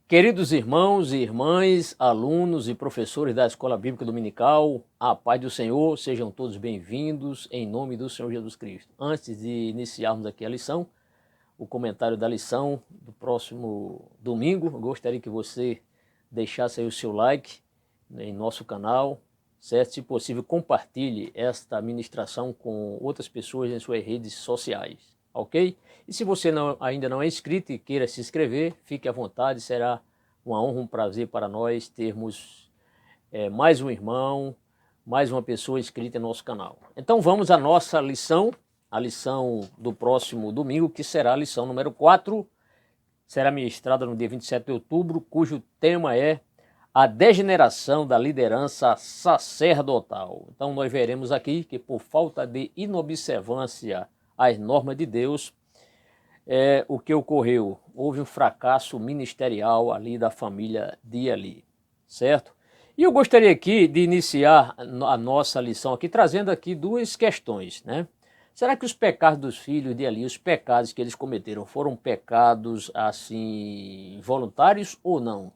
Queridos irmãos e irmãs, alunos e professores da Escola Bíblica Dominical, a paz do Senhor, sejam todos bem-vindos em nome do Senhor Jesus Cristo. Antes de iniciarmos aqui a lição, o comentário da lição do próximo domingo, eu gostaria que você deixasse aí o seu like em nosso canal, certo? Se possível, compartilhe esta ministração com outras pessoas em suas redes sociais, ok? E se você ainda não é inscrito e queira se inscrever, fique à vontade, será uma honra, um prazer para nós termos mais um irmão, mais uma pessoa inscrita em nosso canal. Então vamos à nossa lição, a lição do próximo domingo, que será a lição número 4, será ministrada no dia 27 de outubro, cujo tema é a degeneração da liderança sacerdotal. Então nós veremos aqui que por falta de inobservância às normas de Deus, o que ocorreu? Houve um fracasso ministerial ali da família de Eli, certo? E eu gostaria aqui de iniciar a nossa lição aqui, trazendo aqui duas questões, né? Será que os pecados dos filhos de Eli, os pecados que eles cometeram, foram pecados assim voluntários ou não?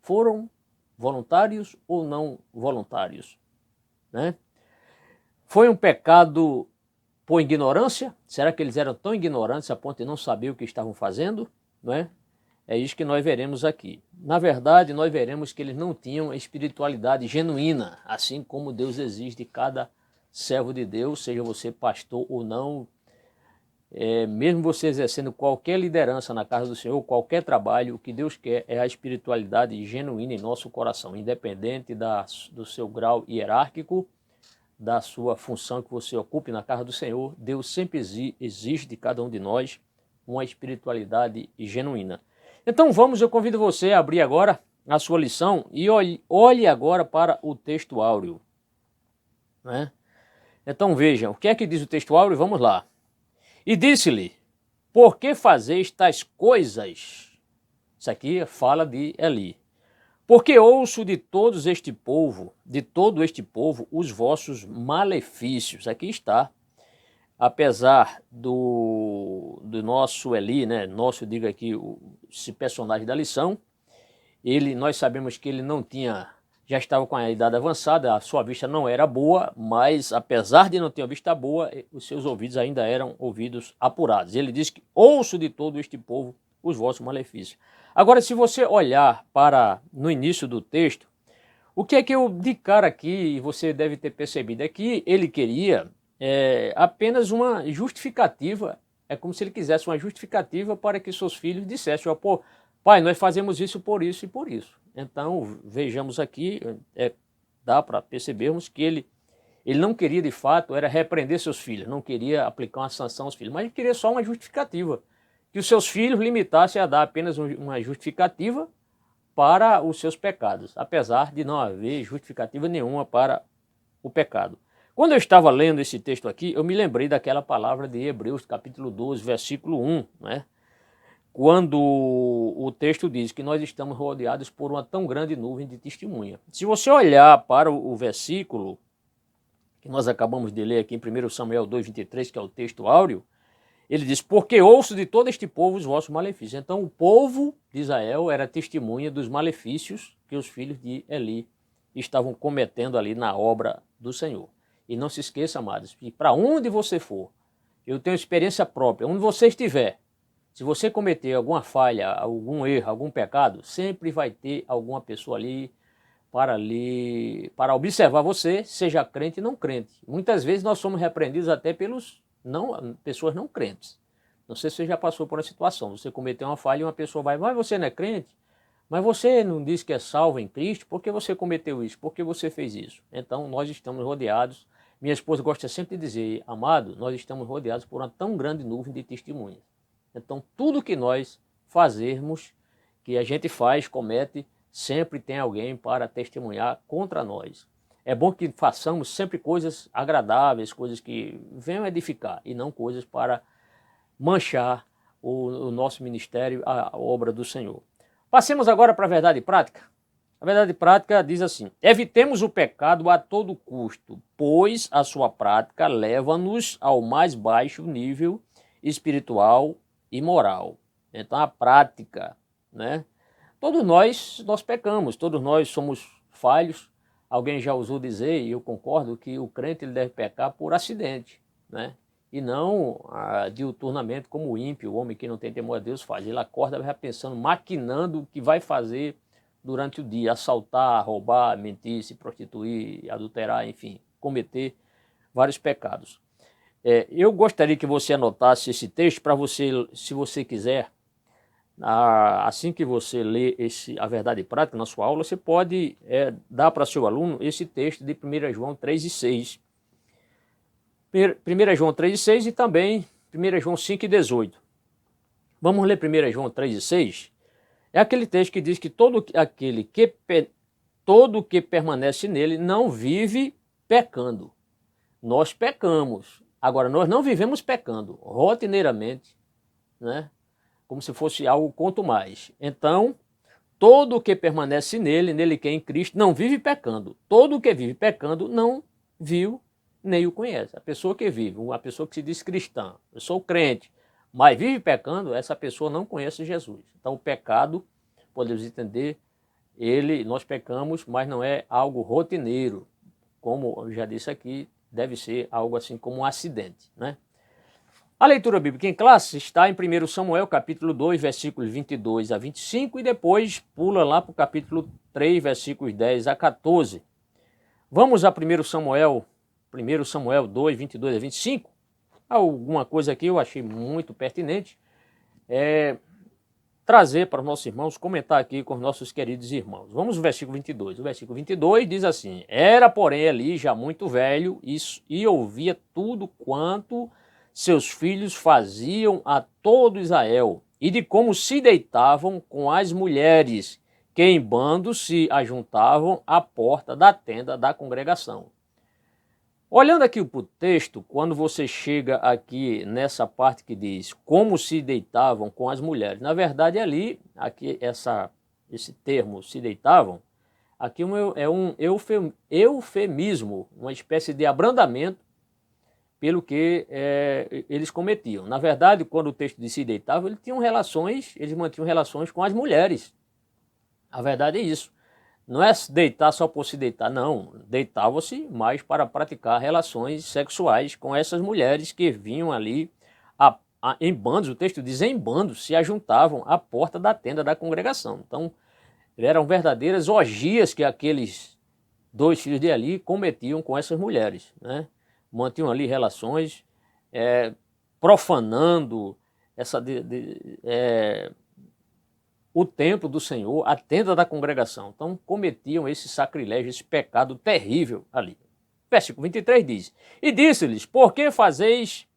Foram voluntários ou não voluntários, né? Foi um pecado por ignorância? Será que eles eram tão ignorantes a ponto de não saber o que estavam fazendo? Não é? É isso que nós veremos aqui. Na verdade, nós veremos que eles não tinham espiritualidade genuína, assim como Deus exige de cada servo de Deus, seja você pastor ou não, mesmo você exercendo qualquer liderança na casa do Senhor, qualquer trabalho, o que Deus quer é a espiritualidade genuína em nosso coração, independente do seu grau hierárquico, da sua função que você ocupe na casa do Senhor. Deus sempre exige de cada um de nós uma espiritualidade genuína. Então eu convido você a abrir agora a sua lição e olhe agora para o texto áureo, né? Então vejam, o que é que diz o texto áureo? Vamos lá. E disse-lhe, por que fazeis tais coisas? Isso aqui fala de Eli. Porque ouço de todo este povo, os vossos malefícios. Aqui está, apesar do nosso Eli, né? Nosso, diga aqui, esse personagem da lição, nós sabemos que ele não tinha, já estava com a idade avançada, a sua vista não era boa, mas apesar de não ter uma vista boa, os seus ouvidos ainda eram ouvidos apurados. Ele diz que ouço de todo este povo os vossos malefícios. Agora, se você olhar para no início do texto, o que é que eu de cara aqui, e você deve ter percebido, é que ele queria apenas uma justificativa, é como se ele quisesse uma justificativa para que seus filhos dissessem, pô, pai, nós fazemos isso por isso e por isso. Então, vejamos aqui, dá para percebermos que ele não queria de fato, era repreender seus filhos, não queria aplicar uma sanção aos filhos, mas ele queria só uma justificativa, que os seus filhos limitassem a dar apenas uma justificativa para os seus pecados, apesar de não haver justificativa nenhuma para o pecado. Quando eu estava lendo esse texto aqui, eu me lembrei daquela palavra de Hebreus, capítulo 12, versículo 1, né? Quando o texto diz que nós estamos rodeados por uma tão grande nuvem de testemunha. Se você olhar para o versículo que nós acabamos de ler aqui em 1 Samuel 2,23, que é o texto áureo, ele diz, porque ouço de todo este povo os vossos malefícios. Então o povo de Israel era testemunha dos malefícios que os filhos de Eli estavam cometendo ali na obra do Senhor. E não se esqueça, amados, que para onde você for, eu tenho experiência própria, onde você estiver, se você cometer alguma falha, algum erro, algum pecado, sempre vai ter alguma pessoa ali para observar você, seja crente ou não crente. Muitas vezes nós somos repreendidos até pelos pessoas não crentes. Não sei se você já passou por uma situação, você cometeu uma falha e uma pessoa vai, mas você não é crente? Mas você não diz que é salvo em Cristo? Por que você cometeu isso? Por que você fez isso? Então nós estamos rodeados, minha esposa gosta sempre de dizer, amado, nós estamos rodeados por uma tão grande nuvem de testemunhas. Então tudo que nós fazermos, que a gente faz, comete, sempre tem alguém para testemunhar contra nós. É bom que façamos sempre coisas agradáveis, coisas que venham edificar, e não coisas para manchar o nosso ministério, a obra do Senhor. Passemos agora para a verdade prática. A verdade prática diz assim, evitemos o pecado a todo custo, pois a sua prática leva-nos ao mais baixo nível espiritual e moral. Então a prática, né, Todos nós pecamos, todos nós somos falhos. Alguém já ousou dizer, e eu concordo, que o crente ele deve pecar por acidente, né? E não diuturnamente como o ímpio, o homem que não tem temor a Deus faz. Ele acorda já pensando, maquinando o que vai fazer durante o dia, assaltar, roubar, mentir, se prostituir, adulterar, enfim, cometer vários pecados. Eu gostaria que você anotasse esse texto para você, se você quiser, assim que você lê a verdade prática na sua aula, você pode dar para seu aluno esse texto de 1 João 3:6. 1 João 3:6 e também 1 João 5:18. Vamos ler 1 João 3:6? É aquele texto que diz que todo que permanece nele não vive pecando. Nós pecamos. Agora, nós não vivemos pecando rotineiramente, né? Como se fosse algo quanto mais. Então, todo o que permanece nele que é em Cristo, não vive pecando. Todo o que vive pecando não viu nem o conhece. A pessoa que vive, uma pessoa que se diz cristã, eu sou crente, mas vive pecando, essa pessoa não conhece Jesus. Então, o pecado, podemos entender, nós pecamos, mas não é algo rotineiro. Como eu já disse aqui, deve ser algo assim como um acidente, né? A leitura bíblica em classe está em 1 Samuel, capítulo 2, versículos 22 a 25, e depois pula lá para o capítulo 3, versículos 10 a 14. Vamos a 1 Samuel 2, 22 a 25. Alguma coisa aqui eu achei muito pertinente trazer para os nossos irmãos, comentar aqui com os nossos queridos irmãos. Vamos ao versículo 22. O versículo 22 diz assim: Era, porém, Eli já muito velho e ouvia tudo quanto seus filhos faziam a todo Israel, e de como se deitavam com as mulheres, que em bando se ajuntavam à porta da tenda da congregação. Olhando aqui para o texto, quando você chega aqui nessa parte que diz como se deitavam com as mulheres, na verdade ali, aqui esse termo se deitavam, aqui é um eufemismo, uma espécie de abrandamento pelo que eles cometiam. Na verdade, quando o texto diz se deitavam, eles mantinham relações com as mulheres. A verdade é isso. Não é deitar só por se deitar, não. Deitavam-se mais para praticar relações sexuais com essas mulheres que vinham ali em bandos, o texto diz em bandos, se ajuntavam à porta da tenda da congregação. Então, eram verdadeiras orgias que aqueles dois filhos de Eli cometiam com essas mulheres, né? Mantinham ali relações, profanando o templo do Senhor, a tenda da congregação. Então, cometiam esse sacrilégio, esse pecado terrível ali. Versículo 23 diz: E disse-lhes, por que fazeis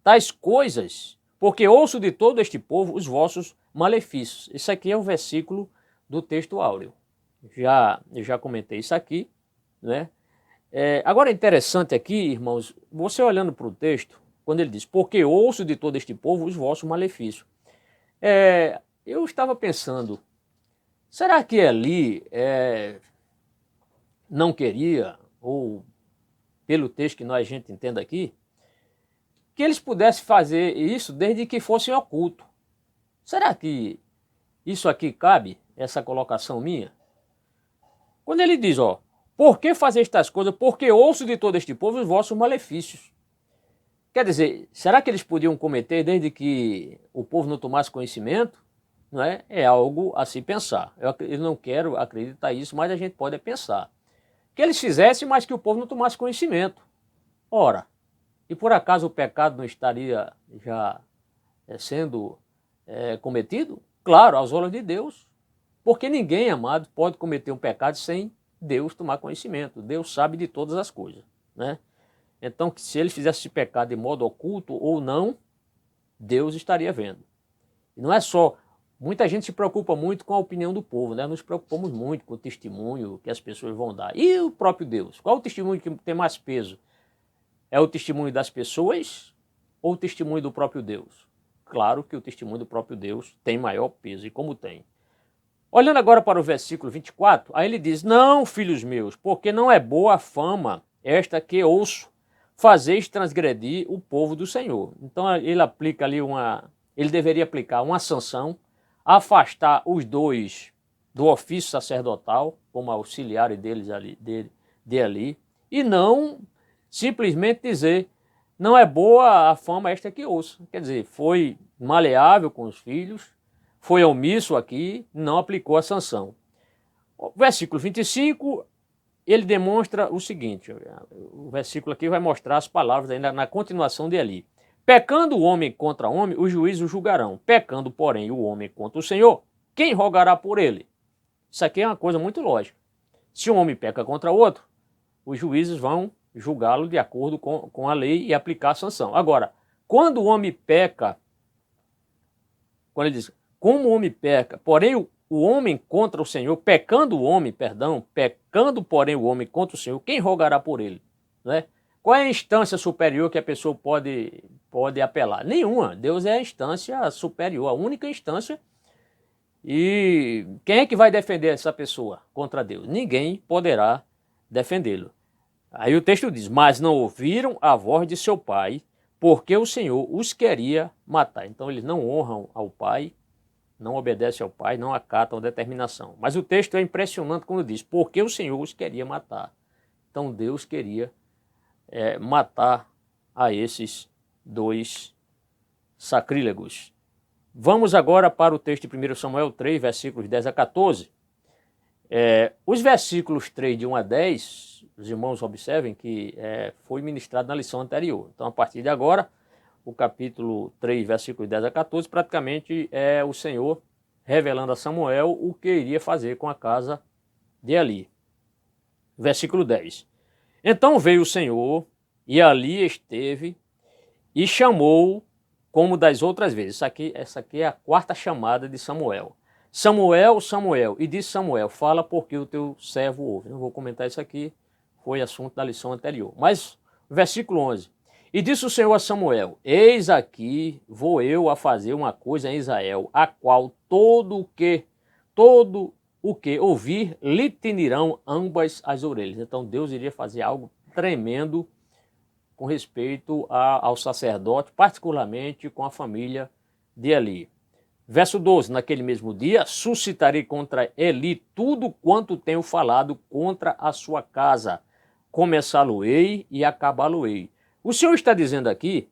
tais coisas? Porque ouço de todo este povo os vossos malefícios. Isso aqui é um versículo do texto áureo. Eu já comentei isso aqui, né? Agora é interessante aqui, irmãos, você olhando para o texto, quando ele diz, porque ouço de todo este povo os vossos malefícios. Eu estava pensando, será que Eli não queria, ou pelo texto que a gente entende aqui, que eles pudessem fazer isso desde que fossem oculto? Será que isso aqui cabe, essa colocação minha? Quando ele diz, por que fazer estas coisas? Porque ouço de todo este povo os vossos malefícios. Quer dizer, será que eles podiam cometer desde que o povo não tomasse conhecimento? Não é? É algo a se pensar. Eu não quero acreditar nisso, mas a gente pode pensar. Que eles fizessem, mas que o povo não tomasse conhecimento. Ora, e por acaso o pecado não estaria já sendo cometido? Claro, aos olhos de Deus. Porque ninguém, amado, pode cometer um pecado sem Deus tomar conhecimento. Deus sabe de todas as coisas, né? Então, se eles fizessem esse pecado de modo oculto ou não, Deus estaria vendo. E não é só... Muita gente se preocupa muito com a opinião do povo, né? Nos preocupamos muito com o testemunho que as pessoas vão dar. E o próprio Deus? Qual é o testemunho que tem mais peso? É o testemunho das pessoas ou o testemunho do próprio Deus? Claro que o testemunho do próprio Deus tem maior peso, e como tem. Olhando agora para o versículo 24, aí ele diz, não, filhos meus, porque não é boa a fama esta que ouço, fazeis transgredir o povo do Senhor. Então ele aplica ali ele deveria aplicar uma sanção, afastar os dois do ofício sacerdotal, como auxiliares deles ali, de ali, e não simplesmente dizer, não é boa a fama esta que ouço. Quer dizer, foi maleável com os filhos, foi omisso aqui, não aplicou a sanção. O versículo 25, ele demonstra o seguinte, o versículo aqui vai mostrar as palavras ainda na continuação de ali. Pecando o homem contra homem, os juízes o julgarão. Pecando, porém, o homem contra o Senhor, quem rogará por ele? Isso aqui é uma coisa muito lógica. Se um homem peca contra outro, os juízes vão julgá-lo de acordo com a lei e aplicar a sanção. Agora, quando o homem peca, quando ele diz, como o homem peca, porém o homem contra o Senhor, pecando, porém o homem contra o Senhor, quem rogará por ele? Né? Qual é a instância superior que a pessoa pode apelar? Nenhuma. Deus é a instância superior, a única instância. E quem é que vai defender essa pessoa contra Deus? Ninguém poderá defendê-lo. Aí o texto diz, mas não ouviram a voz de seu pai, porque o Senhor os queria matar. Então eles não honram ao pai, não obedecem ao pai, não acatam a determinação. Mas o texto é impressionante quando diz, porque o Senhor os queria matar. Então Deus queria matar a esses dois sacrílegos. Vamos agora para o texto de 1 Samuel 3, versículos 10 a 14. Os versículos 3 de 1 a 10, os irmãos observem que foi ministrado na lição anterior. Então, a partir de agora, o capítulo 3, versículos 10 a 14, praticamente é o Senhor revelando a Samuel o que iria fazer com a casa de Eli. Versículo 10. Então veio o Senhor, e ali esteve, e chamou como das outras vezes. Essa aqui é a quarta chamada de Samuel. Samuel, Samuel, e disse Samuel, fala porque o teu servo ouve. Não vou comentar isso aqui, foi assunto da lição anterior. Mas, versículo 11. E disse o Senhor a Samuel, eis aqui vou eu a fazer uma coisa em Israel, a qual todo o que ouvir lhe tinirão ambas as orelhas. Então Deus iria fazer algo tremendo com respeito ao sacerdote, particularmente com a família de Eli. Verso 12, naquele mesmo dia, suscitarei contra Eli tudo quanto tenho falado contra a sua casa. Começá-lo-ei e acabá-lo-ei. O Senhor está dizendo aqui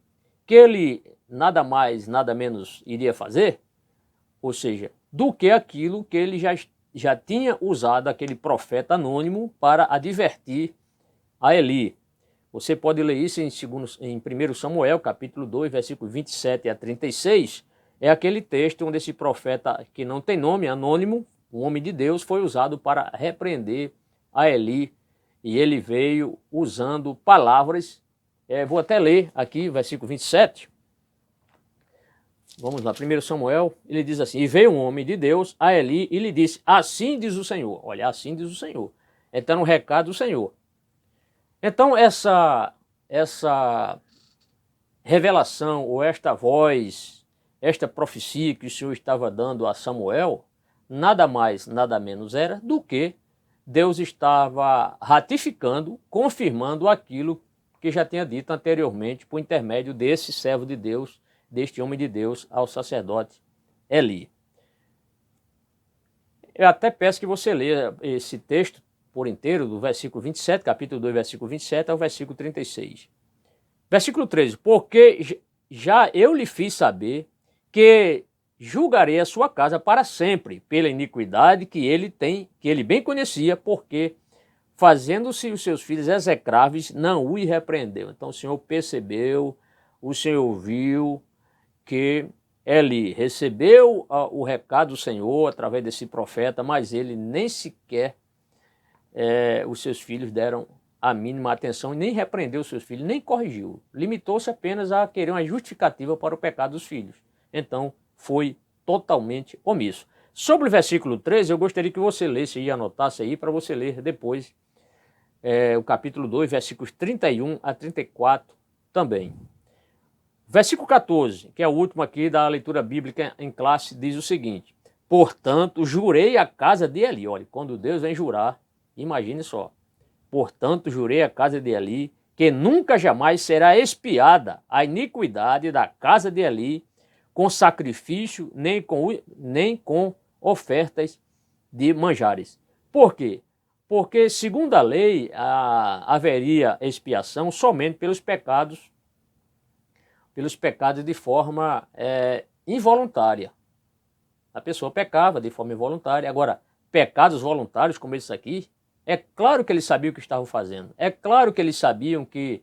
que ele nada mais, nada menos iria fazer, ou seja, do que aquilo que ele já tinha usado, aquele profeta anônimo, para advertir a Eli. Você pode ler isso em 1 Samuel, capítulo 2, versículos 27 a 36, é aquele texto onde esse profeta, que não tem nome, anônimo, um homem de Deus, foi usado para repreender a Eli, e ele veio usando palavras, vou até ler aqui, versículo 27, vamos lá, 1 Samuel, ele diz assim, e veio um homem de Deus a Eli e lhe disse, assim diz o Senhor, olha, assim diz o Senhor, está no recado do Senhor. Então essa revelação, ou esta voz, esta profecia que o Senhor estava dando a Samuel, nada mais, nada menos era do que Deus estava ratificando, confirmando aquilo que já tinha dito anteriormente por intermédio desse servo de Deus, deste homem de Deus ao sacerdote Eli. Eu até peço que você leia esse texto por inteiro, do versículo 27, capítulo 2, versículo 27 ao versículo 36. Versículo 13, porque já eu lhe fiz saber que julgarei a sua casa para sempre, pela iniquidade que ele bem conhecia, porque fazendo-se os seus filhos execráveis, não o irrepreendeu. Então o Senhor percebeu, o Senhor viu que Eli recebeu o recado do Senhor através desse profeta, mas ele nem sequer os seus filhos deram a mínima atenção e nem repreendeu os seus filhos, nem corrigiu. Limitou-se apenas a querer uma justificativa para o pecado dos filhos. Então foi totalmente omisso. Sobre o versículo 13, eu gostaria que você lesse e anotasse aí para você ler depois o capítulo 2, versículos 31 a 34 também. Versículo 14, que é o último aqui da leitura bíblica em classe, diz o seguinte, portanto, jurei a casa de Eli. Olha, quando Deus vem jurar, imagine só. Portanto, jurei a casa de Eli, que nunca jamais será expiada a iniquidade da casa de Eli com sacrifício, nem com ofertas de manjares. Por quê? Porque, segundo a lei, haveria expiação somente pelos pecados de forma involuntária. A pessoa pecava de forma involuntária. Agora, pecados voluntários como esse aqui, é claro que eles sabiam o que estavam fazendo. É claro que eles sabiam que,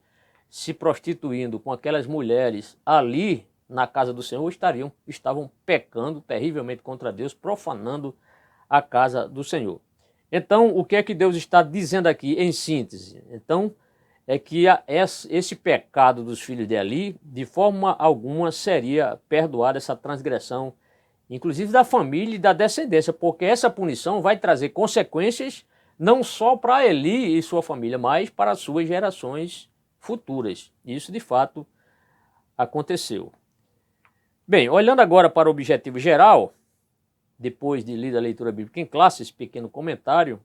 se prostituindo com aquelas mulheres ali na casa do Senhor, estavam pecando terrivelmente contra Deus, profanando a casa do Senhor. Então, o que é que Deus está dizendo aqui em síntese? Então, é que esse pecado dos filhos de Eli, de forma alguma, seria perdoada essa transgressão, inclusive da família e da descendência, porque essa punição vai trazer consequências não só para Eli e sua família, mas para as suas gerações futuras. Isso, de fato, aconteceu. Bem, olhando agora para o objetivo geral, depois de lida a leitura bíblica em classe, esse pequeno comentário,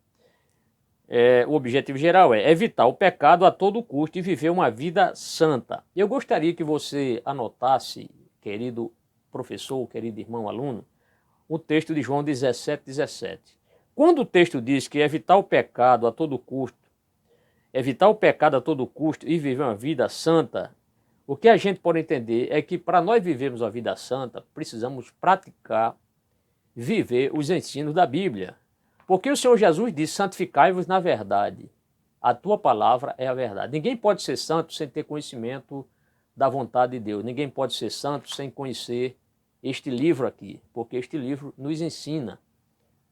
o objetivo geral é evitar o pecado a todo custo e viver uma vida santa. Eu gostaria que você anotasse, querido professor, querido irmão aluno, o texto de João 17:17. Quando o texto diz que evitar o pecado a todo custo e viver uma vida santa, o que a gente pode entender é que para nós vivermos uma vida santa, precisamos praticar, viver os ensinos da Bíblia. Porque o Senhor Jesus disse: santificai-vos na verdade. A tua palavra é a verdade. Ninguém pode ser santo sem ter conhecimento da vontade de Deus. Ninguém pode ser santo sem conhecer este livro aqui. Porque este livro nos ensina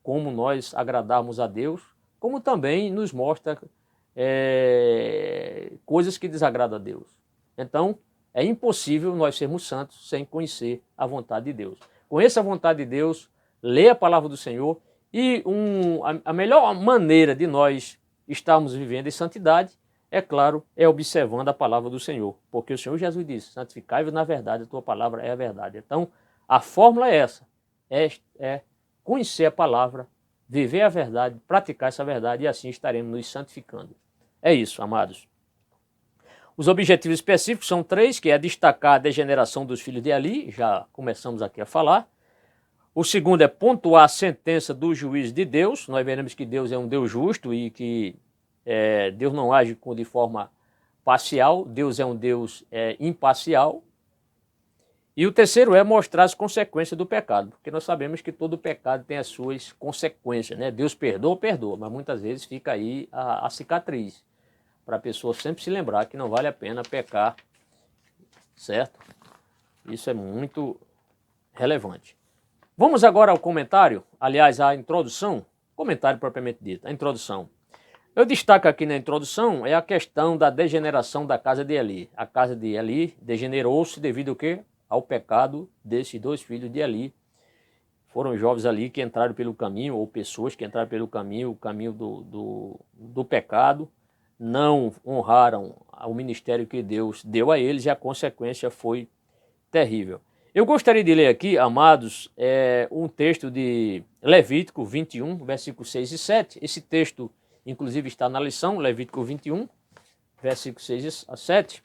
como nós agradarmos a Deus, como também nos mostra coisas que desagradam a Deus. Então, é impossível nós sermos santos sem conhecer a vontade de Deus. Conheça a vontade de Deus, leia a palavra do Senhor, e a melhor maneira de nós estarmos vivendo em santidade, é claro, é observando a palavra do Senhor. Porque o Senhor Jesus disse: santificai-vos na verdade, a tua palavra é a verdade. Então, a fórmula é essa, é conhecer a palavra, viver a verdade, praticar essa verdade, e assim estaremos nos santificando. É isso, amados. Os objetivos específicos são 3, que é destacar a degeneração dos filhos de Eli, já começamos aqui a falar. O segundo é pontuar a sentença do juiz de Deus. Nós veremos que Deus é um Deus justo e que Deus não age de forma parcial, Deus é um Deus imparcial. E o terceiro é mostrar as consequências do pecado, porque nós sabemos que todo pecado tem as suas consequências, né? Deus perdoa, mas muitas vezes fica aí a cicatriz, para a pessoa sempre se lembrar que não vale a pena pecar, certo? Isso é muito relevante. Vamos agora ao comentário, aliás, à introdução, comentário propriamente dito, a introdução. Eu destaco aqui na introdução a questão da degeneração da casa de Eli. A casa de Eli degenerou-se devido ao quê? Ao pecado desses 2 filhos de Eli. Foram jovens ali que entraram pelo caminho, ou pessoas que entraram pelo caminho, o caminho do pecado, não honraram o ministério que Deus deu a eles, e a consequência foi terrível. Eu gostaria de ler aqui, amados, um texto de Levítico 21, versículos 6 e 7. Esse texto, inclusive, está na lição, Levítico 21, versículos 6 a 7.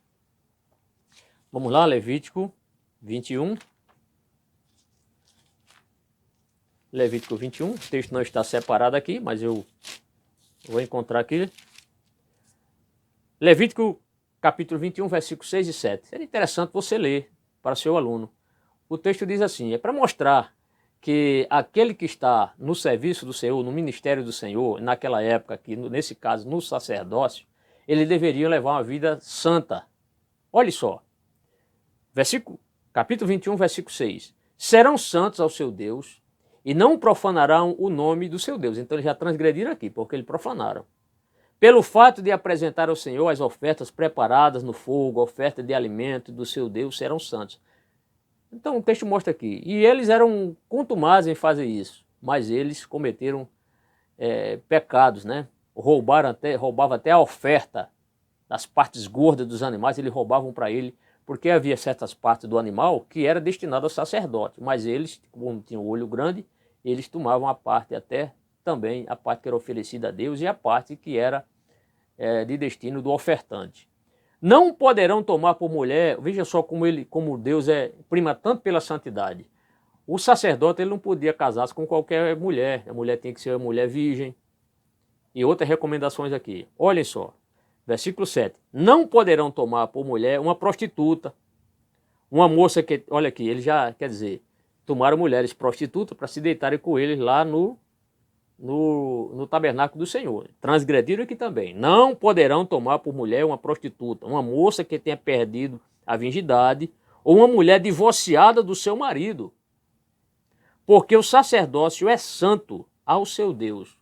Vamos lá, Levítico 21. Levítico 21, o texto não está separado aqui, mas eu vou encontrar aqui. Levítico, capítulo 21, versículos 6 e 7. Seria interessante você ler para seu aluno. O texto diz assim: é para mostrar que aquele que está no serviço do Senhor, no ministério do Senhor, naquela época, aqui, nesse caso no sacerdócio, ele deveria levar uma vida santa. Olha só, capítulo 21, versículo 6. Serão santos ao seu Deus e não profanarão o nome do seu Deus. Então eles já transgrediram aqui, porque eles profanaram. Pelo fato de apresentar ao Senhor as ofertas preparadas no fogo, a oferta de alimento do seu Deus, serão santos. Então o texto mostra aqui, e eles eram contumazes em fazer isso, mas eles cometeram pecados, né? Roubavam até a oferta das partes gordas dos animais, eles roubavam para ele, porque havia certas partes do animal que era destinado ao sacerdote, mas eles, como tinham o olho grande, eles tomavam a parte até também, a parte que era oferecida a Deus e a parte que era de destino do ofertante. Não poderão tomar por mulher, veja só como Deus prima tanto pela santidade. o sacerdote ele não podia casar-se com qualquer mulher. A mulher tinha que ser uma mulher virgem. E outras recomendações aqui. Olhem só. Versículo 7. Não poderão tomar por mulher uma prostituta. Uma moça que... Olha aqui, ele já quer dizer... Tomaram mulheres prostitutas para se deitarem com eles lá no tabernáculo do Senhor. Transgrediram aqui também. Não poderão tomar por mulher uma prostituta. Uma moça que tenha perdido a virgindade. Ou uma mulher divorciada do seu marido. Porque o sacerdócio é santo ao seu Deus.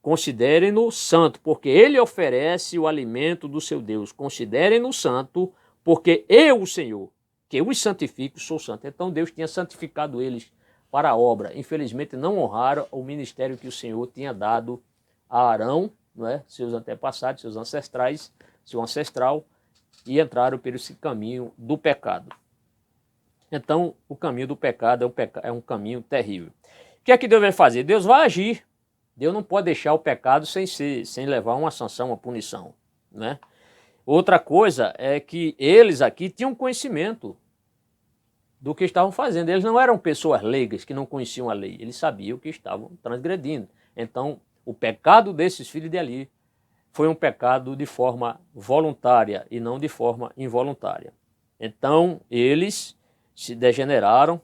Considerem-no santo, porque ele oferece o alimento do seu Deus. Considerem-no santo, porque eu, o Senhor, que os santifico, sou santo. Então Deus tinha santificado eles para a obra. Infelizmente não honraram o ministério que o Senhor tinha dado a Arão, não é? Seus antepassados, seus ancestrais, seu ancestral, e entraram por esse caminho do pecado. Então, o caminho do pecado é um caminho terrível. O que é que Deus vai fazer? Deus vai agir. Deus não pode deixar o pecado sem levar uma sanção, uma punição, né? Outra coisa é que eles aqui tinham conhecimento do que estavam fazendo. Eles não eram pessoas leigas que não conheciam a lei. Eles sabiam que estavam transgredindo. Então, o pecado desses filhos de Eli foi um pecado de forma voluntária e não de forma involuntária. Então, eles se degeneraram,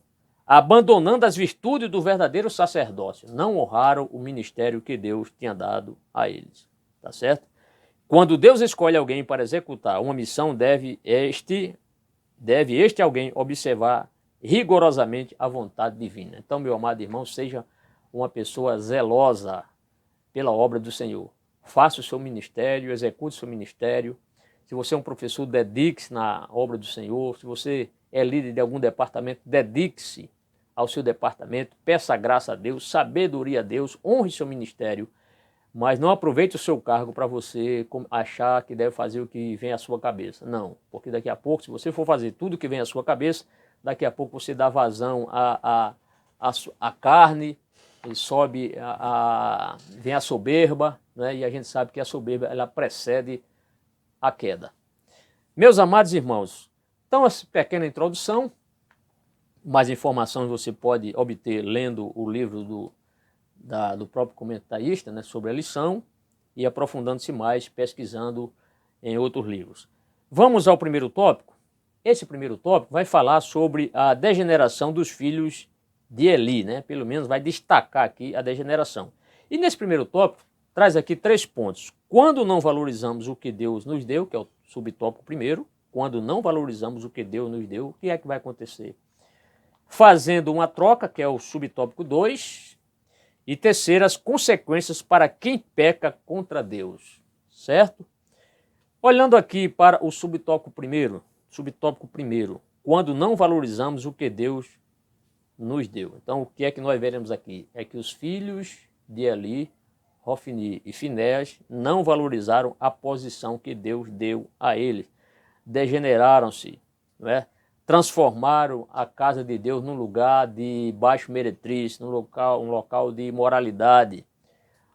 abandonando as virtudes do verdadeiro sacerdócio. Não honraram o ministério que Deus tinha dado a eles. Tá certo? Quando Deus escolhe alguém para executar uma missão, deve este alguém observar rigorosamente a vontade divina. Então, meu amado irmão, seja uma pessoa zelosa pela obra do Senhor. Faça o seu ministério, execute o seu ministério. Se você é um professor, dedique-se na obra do Senhor. Se você é líder de algum departamento, dedique-se ao seu departamento, peça graça a Deus, sabedoria a Deus, honre seu ministério, mas não aproveite o seu cargo para você achar que deve fazer o que vem à sua cabeça. Não, porque daqui a pouco, se você for fazer tudo o que vem à sua cabeça, daqui a pouco você dá vazão à carne, e sobe, vem a soberba, né? E a gente sabe que a soberba ela precede a queda. Meus amados irmãos, então essa pequena introdução, mais informações você pode obter lendo o livro do próprio comentarista, né, sobre a lição e aprofundando-se mais, pesquisando em outros livros. Vamos ao primeiro tópico. Esse primeiro tópico vai falar sobre a degeneração dos filhos de Eli, né? Pelo menos vai destacar aqui a degeneração. E nesse primeiro tópico, traz aqui 3 pontos. Quando não valorizamos o que Deus nos deu, que é o subtópico primeiro, quando não valorizamos o que Deus nos deu, o que é que vai acontecer? Fazendo uma troca, que é o subtópico 2, e terceiro, as consequências para quem peca contra Deus, certo? Olhando aqui para o subtópico primeiro, quando não valorizamos o que Deus nos deu. Então, o que é que nós veremos aqui? É que os filhos de Eli, Hofni e Finéas não valorizaram a posição que Deus deu a eles. Degeneraram-se, não é? Transformaram a casa de Deus num lugar de baixo meretriz, um local de imoralidade.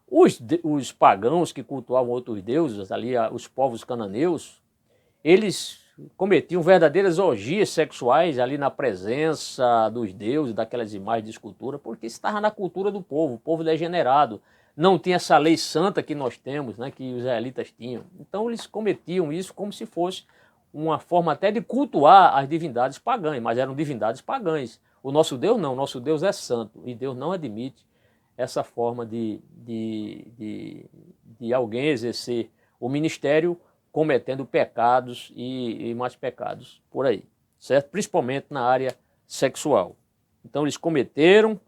Os pagãos que cultuavam outros deuses, ali os povos cananeus, eles cometiam verdadeiras orgias sexuais ali na presença dos deuses, daquelas imagens de escultura, porque isso estava na cultura do povo, o povo degenerado. Não tinha essa lei santa que nós temos, né, que os israelitas tinham. Então eles cometiam isso como se fosse uma forma até de cultuar as divindades pagãs, mas eram divindades pagãs. O nosso Deus não, o nosso Deus é santo, e Deus não admite essa forma de alguém exercer o ministério cometendo pecados e mais pecados por aí, certo? Principalmente na área sexual. Então eles cometeram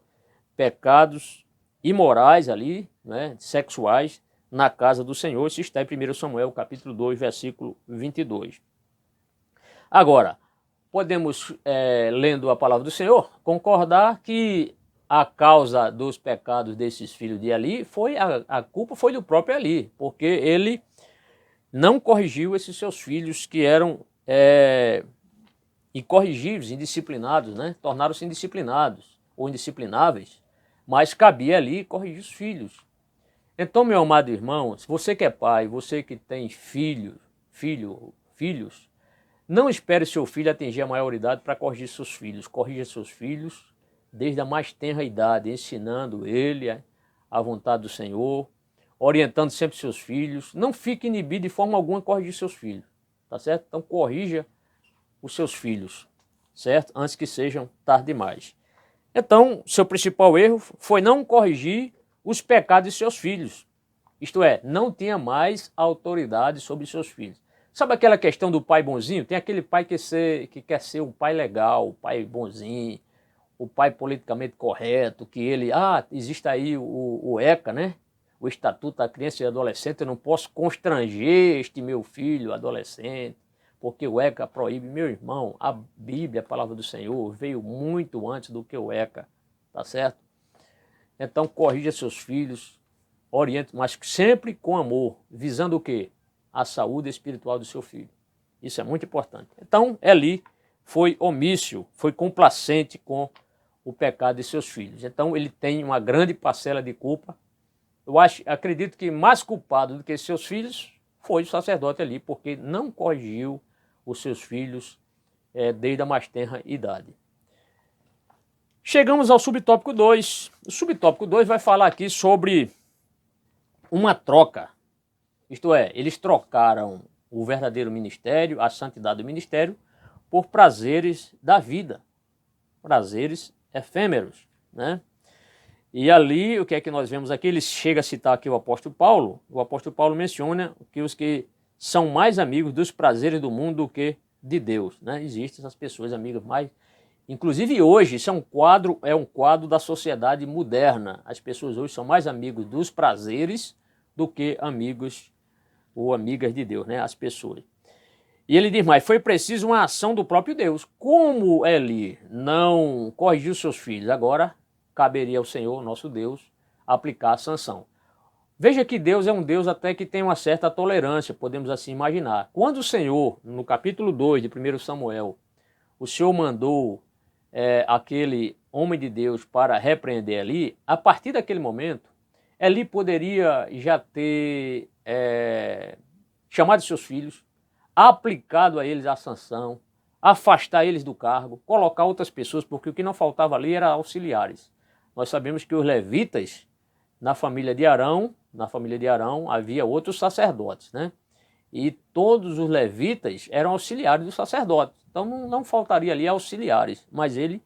pecados imorais ali, né, sexuais, na casa do Senhor. Isso está em 1 Samuel, capítulo 2, versículo 22. Agora, podemos, lendo a palavra do Senhor, concordar que a causa dos pecados desses filhos de Eli a culpa foi do próprio Eli, porque ele não corrigiu esses seus filhos que eram incorrigíveis, indisciplinados, né? Tornaram-se indisciplinados ou indisciplináveis, mas cabia ali corrigir os filhos. Então, meu amado irmão, se você que é pai, você que tem filhos, não espere seu filho atingir a maioridade para corrigir seus filhos. Corrija seus filhos desde a mais tenra idade, ensinando ele a vontade do Senhor, orientando sempre seus filhos. Não fique inibido de forma alguma a corrigir seus filhos, tá certo? Então corrija os seus filhos, certo? Antes que sejam tarde demais. Então, seu principal erro foi não corrigir os pecados de seus filhos. Isto é, não tinha mais autoridade sobre seus filhos. Sabe aquela questão do pai bonzinho? Tem aquele pai que quer ser um pai legal, o pai bonzinho, o pai politicamente correto, que ele... existe aí o ECA, né? O Estatuto da Criança e Adolescente, eu não posso constranger este meu filho adolescente, porque o ECA proíbe. Meu irmão, a Bíblia, a palavra do Senhor, veio muito antes do que o ECA, tá certo? Então corrija seus filhos, oriente, mas sempre com amor, visando o quê? A saúde espiritual do seu filho. Isso é muito importante. Então Eli foi omíssil, foi complacente com o pecado de seus filhos. Então ele tem uma grande parcela de culpa. Acredito que mais culpado do que seus filhos foi o sacerdote Eli, porque não corrigiu os seus filhos desde a mais tenra idade. Chegamos ao subtópico 2. O subtópico 2 vai falar aqui sobre uma troca. Isto é, eles trocaram o verdadeiro ministério, a santidade do ministério, por prazeres da vida, prazeres efêmeros, né? E ali, o que é que nós vemos aqui? Ele chega a citar aqui o apóstolo Paulo menciona que os que são mais amigos dos prazeres do mundo do que de Deus, né? Existem essas pessoas amigas mais... Inclusive hoje, isso é um quadro da sociedade moderna. As pessoas hoje são mais amigos dos prazeres do que amigos ou amigas de Deus, né? As pessoas. E ele diz mais, foi preciso uma ação do próprio Deus. Como Eli não corrigiu seus filhos, agora caberia ao Senhor, nosso Deus, aplicar a sanção. Veja que Deus é um Deus até que tem uma certa tolerância, podemos assim imaginar. Quando o Senhor, no capítulo 2 de 1 Samuel, o Senhor mandou aquele homem de Deus para repreender Eli, a partir daquele momento, Eli poderia já ter chamado seus filhos, aplicado a eles a sanção, afastar eles do cargo, colocar outras pessoas, porque o que não faltava ali era auxiliares. Nós sabemos que os levitas, na família de Arão havia outros sacerdotes, né? E todos os levitas eram auxiliares dos sacerdotes. Então não faltaria ali auxiliares. Mas ele,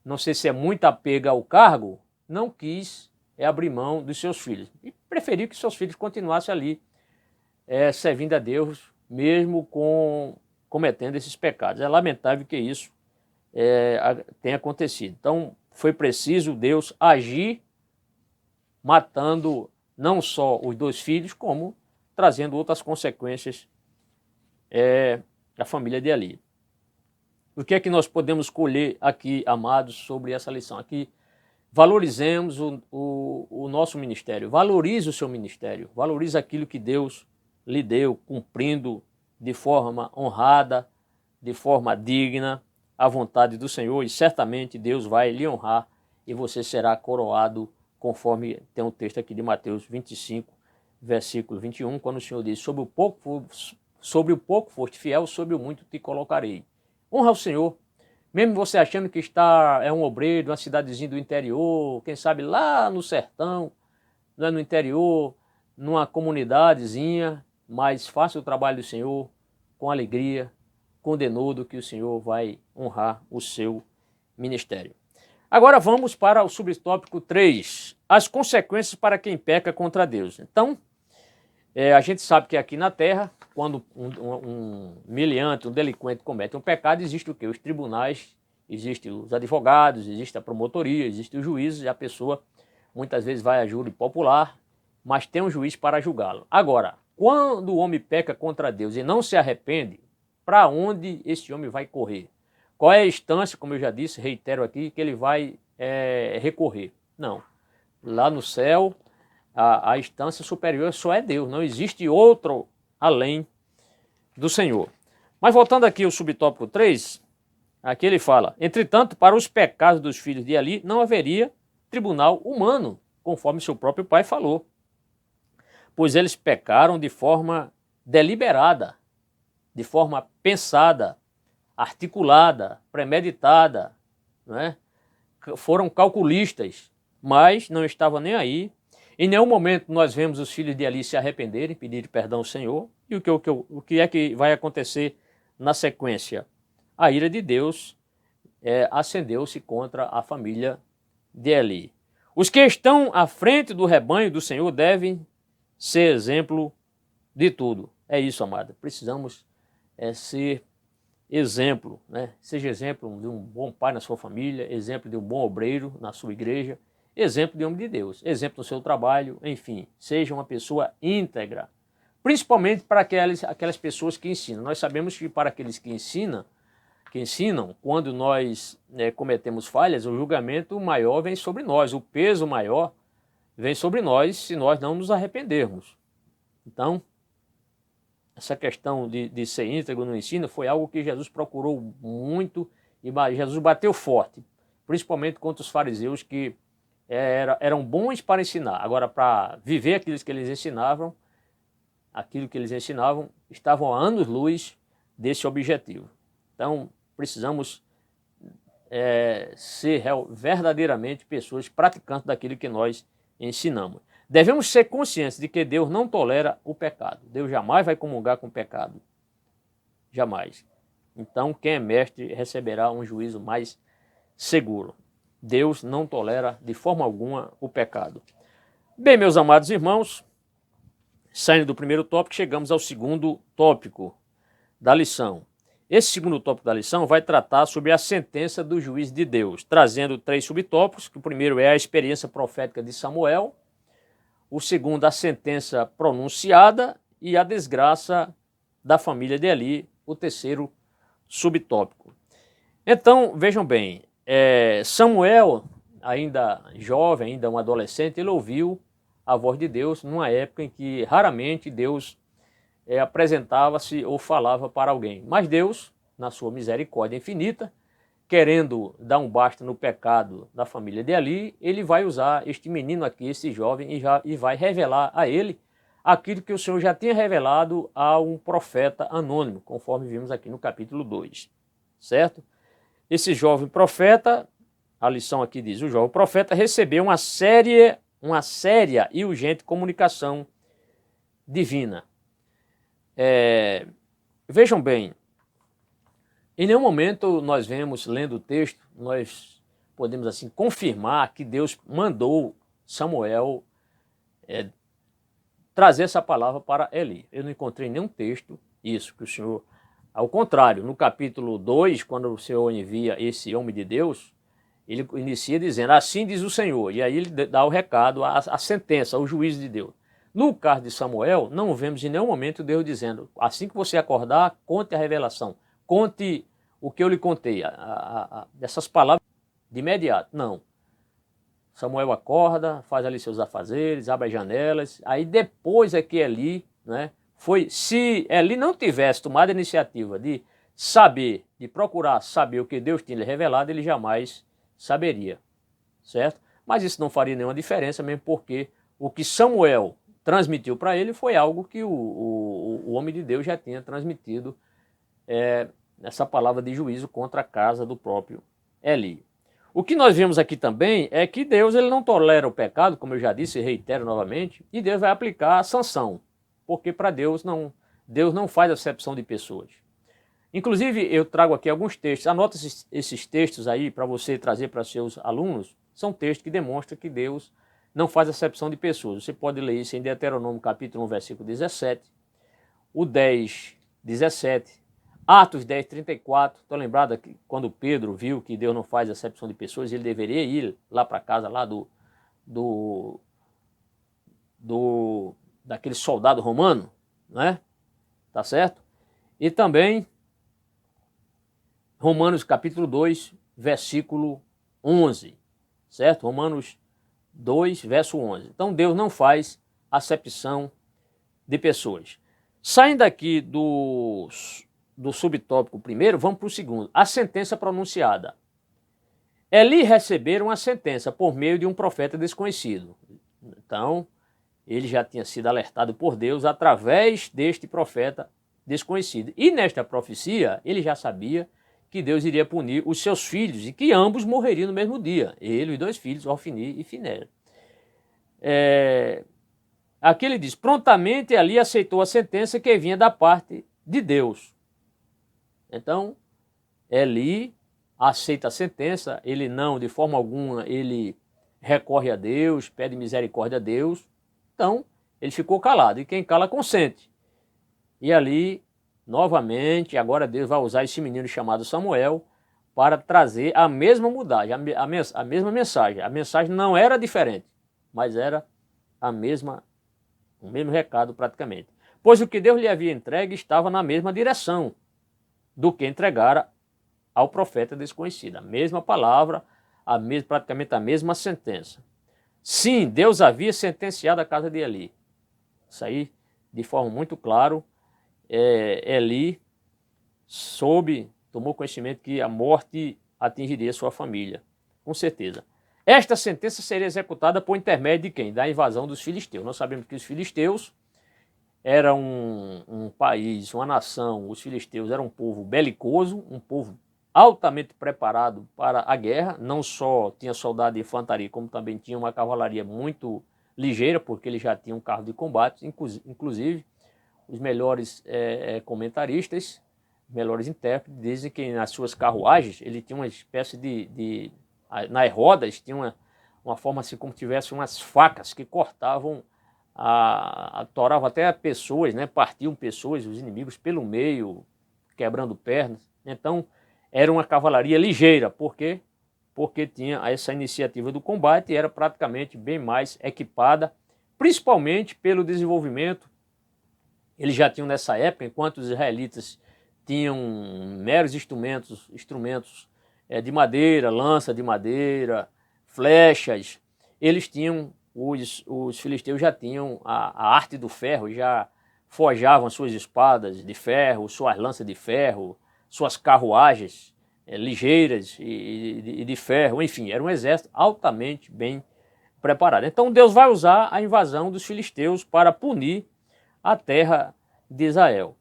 não sei se é muito apego ao cargo, não quis abrir mão dos seus filhos. E preferiu que seus filhos continuassem ali servindo a Deus, mesmo cometendo esses pecados. É lamentável que isso tenha acontecido. Então foi preciso Deus agir, matando não só os dois filhos, como trazendo outras consequências à família de Eli. O que é que nós podemos colher aqui, amados, sobre essa lição? Aqui, valorizemos o nosso ministério, valorize o seu ministério, valorize aquilo que Deus lhe deu, cumprindo de forma honrada, de forma digna, a vontade do Senhor, e certamente Deus vai lhe honrar e você será coroado, conforme tem um texto aqui de Mateus 25, versículo 21, quando o Senhor diz, sobre o pouco foste fiel, sobre o muito te colocarei. Honra ao Senhor, mesmo você achando que é um obreiro, uma cidadezinha do interior, quem sabe lá no sertão, no interior, numa comunidadezinha, mas faça o trabalho do Senhor com alegria, com denodo que o Senhor vai honrar o seu ministério. Agora vamos para o subtópico 3, as consequências para quem peca contra Deus. Então, a gente sabe que aqui na terra, quando um meliante, um delinquente comete um pecado, existe o quê? Os tribunais, existem os advogados, existe a promotoria, existem os juízes, e a pessoa muitas vezes vai a júri popular, mas tem um juiz para julgá-lo. Agora, quando o homem peca contra Deus e não se arrepende, para onde esse homem vai correr? Qual é a instância, como eu já disse, reitero aqui, que ele vai recorrer? Não. Lá no céu, a instância superior só é Deus, não existe outro além do Senhor. Mas voltando aqui ao subtópico 3, aqui ele fala, entretanto, para os pecados dos filhos de Eli não haveria tribunal humano, conforme seu próprio pai falou, pois eles pecaram de forma deliberada, de forma pensada, articulada, premeditada, não é? foram calculistas, mas não estavam nem aí. Em nenhum momento nós vemos os filhos de Eli se arrependerem, pedirem perdão ao Senhor. E o que é que vai acontecer na sequência? A ira de Deus acendeu-se contra a família de Eli. Os que estão à frente do rebanho do Senhor devem ser exemplo de tudo. É isso, amada. Precisamos ser exemplo, né? Seja exemplo de um bom pai na sua família, exemplo de um bom obreiro na sua igreja, exemplo de homem de Deus, exemplo no seu trabalho, enfim, seja uma pessoa íntegra, principalmente para aquelas pessoas que ensinam. Nós sabemos que para aqueles que ensinam, quando nós cometemos falhas, o julgamento maior vem sobre nós, o peso maior vem sobre nós se nós não nos arrependermos. Então, essa questão de ser íntegro no ensino foi algo que Jesus procurou muito e Jesus bateu forte, principalmente contra os fariseus que eram bons para ensinar. Agora, para viver aquilo que eles ensinavam, estavam a anos-luz desse objetivo. Então, precisamos ser verdadeiramente pessoas praticantes daquilo que nós ensinamos. Devemos ser conscientes de que Deus não tolera o pecado. Deus jamais vai comungar com o pecado. Jamais. Então, quem é mestre receberá um juízo mais seguro. Deus não tolera de forma alguma o pecado. Bem, meus amados irmãos, saindo do primeiro tópico, chegamos ao segundo tópico da lição. Esse segundo tópico da lição vai tratar sobre a sentença do juiz de Deus, trazendo 3 subtópicos, que o primeiro é a experiência profética de Samuel, o segundo, a sentença pronunciada e a desgraça da família de Eli, o terceiro subtópico. Então, vejam bem, Samuel, ainda jovem, ainda um adolescente, ele ouviu a voz de Deus numa época em que raramente Deus apresentava-se ou falava para alguém. Mas Deus, na sua misericórdia infinita, querendo dar um basta no pecado da família de Eli, ele vai usar este menino aqui, esse jovem, e vai revelar a ele aquilo que o Senhor já tinha revelado a um profeta anônimo, conforme vimos aqui no capítulo 2, certo? Esse jovem profeta, a lição aqui diz, o jovem profeta recebeu uma séria e urgente comunicação divina. Vejam bem, em nenhum momento nós vemos, lendo o texto, nós podemos assim confirmar que Deus mandou Samuel trazer essa palavra para Eli. Eu não encontrei nenhum texto isso, que o Senhor, ao contrário, no capítulo 2, quando o Senhor envia esse homem de Deus, ele inicia dizendo, assim diz o Senhor, e aí ele dá o recado, a sentença, o juízo de Deus. No caso de Samuel, não vemos em nenhum momento Deus dizendo, assim que você acordar, conte a revelação. Conte o que eu lhe contei, dessas palavras de imediato. Não. Samuel acorda, faz ali seus afazeres, abre as janelas, aí depois é que Eli, se Eli não tivesse tomado a iniciativa de saber, de procurar saber o que Deus tinha lhe revelado, ele jamais saberia, certo? Mas isso não faria nenhuma diferença, mesmo porque o que Samuel transmitiu para ele foi algo que o homem de Deus já tinha transmitido, essa palavra de juízo contra a casa do próprio Eli. O que nós vemos aqui também é que Deus ele não tolera o pecado, como eu já disse e reitero novamente, e Deus vai aplicar a sanção, porque para Deus não faz acepção de pessoas. Inclusive, eu trago aqui alguns textos, anota esses textos aí para você trazer para seus alunos, são textos que demonstram que Deus não faz acepção de pessoas. Você pode ler isso em Deuteronômio capítulo 1, versículo 17, o 10, 17, Atos 10, 34, estou lembrado que quando Pedro viu que Deus não faz acepção de pessoas, ele deveria ir lá para casa lá daquele soldado romano, né? Tá certo? E também Romanos capítulo 2, versículo 11, certo? Romanos 2, verso 11. Então Deus não faz acepção de pessoas. Saindo aqui do subtópico primeiro, vamos para o segundo. A sentença pronunciada. Eli receberam a sentença por meio de um profeta desconhecido. Então, ele já tinha sido alertado por Deus através deste profeta desconhecido. E nesta profecia, ele já sabia que Deus iria punir os seus filhos e que ambos morreriam no mesmo dia, ele e os dois filhos, Ofni e Finéias. Aqui ele diz, prontamente Eli aceitou a sentença que vinha da parte de Deus. Então, Eli aceita a sentença, ele não, de forma alguma, ele recorre a Deus, pede misericórdia a Deus. Então, ele ficou calado, e quem cala consente. E ali, novamente, agora Deus vai usar esse menino chamado Samuel para trazer a mesma mudagem, a mesma mensagem. A mensagem não era diferente, mas era o mesmo recado praticamente. Pois o que Deus lhe havia entregue estava na mesma direção do que entregara ao profeta desconhecido. A mesma palavra, praticamente a mesma sentença. Sim, Deus havia sentenciado a casa de Eli. Isso aí, de forma muito clara, Eli tomou conhecimento que a morte atingiria sua família, com certeza. Esta sentença seria executada por intermédio de quem? Da invasão dos filisteus. Nós sabemos que os filisteus eram um país, uma nação, os filisteus eram um povo belicoso, um povo altamente preparado para a guerra, não só tinha soldado de infantaria, como também tinha uma cavalaria muito ligeira, porque eles já tinham carro de combate, inclusive os melhores comentaristas, melhores intérpretes, dizem que nas suas carruagens ele tinha uma espécie nas rodas tinha uma forma assim como tivesse umas facas que cortavam, toravam até pessoas, né? Partiam pessoas, os inimigos pelo meio, quebrando pernas. Então era uma cavalaria ligeira, por quê? Porque tinha essa iniciativa do combate e era praticamente bem mais equipada, principalmente pelo desenvolvimento. Eles já tinham nessa época, enquanto os israelitas tinham meros instrumentos de madeira, lança de madeira, flechas, eles tinham, os filisteus já tinham a arte do ferro, já forjavam suas espadas de ferro, suas lanças de ferro, suas carruagens ligeiras e de ferro, enfim, era um exército altamente bem preparado. Então Deus vai usar a invasão dos filisteus para punir a terra de Israel.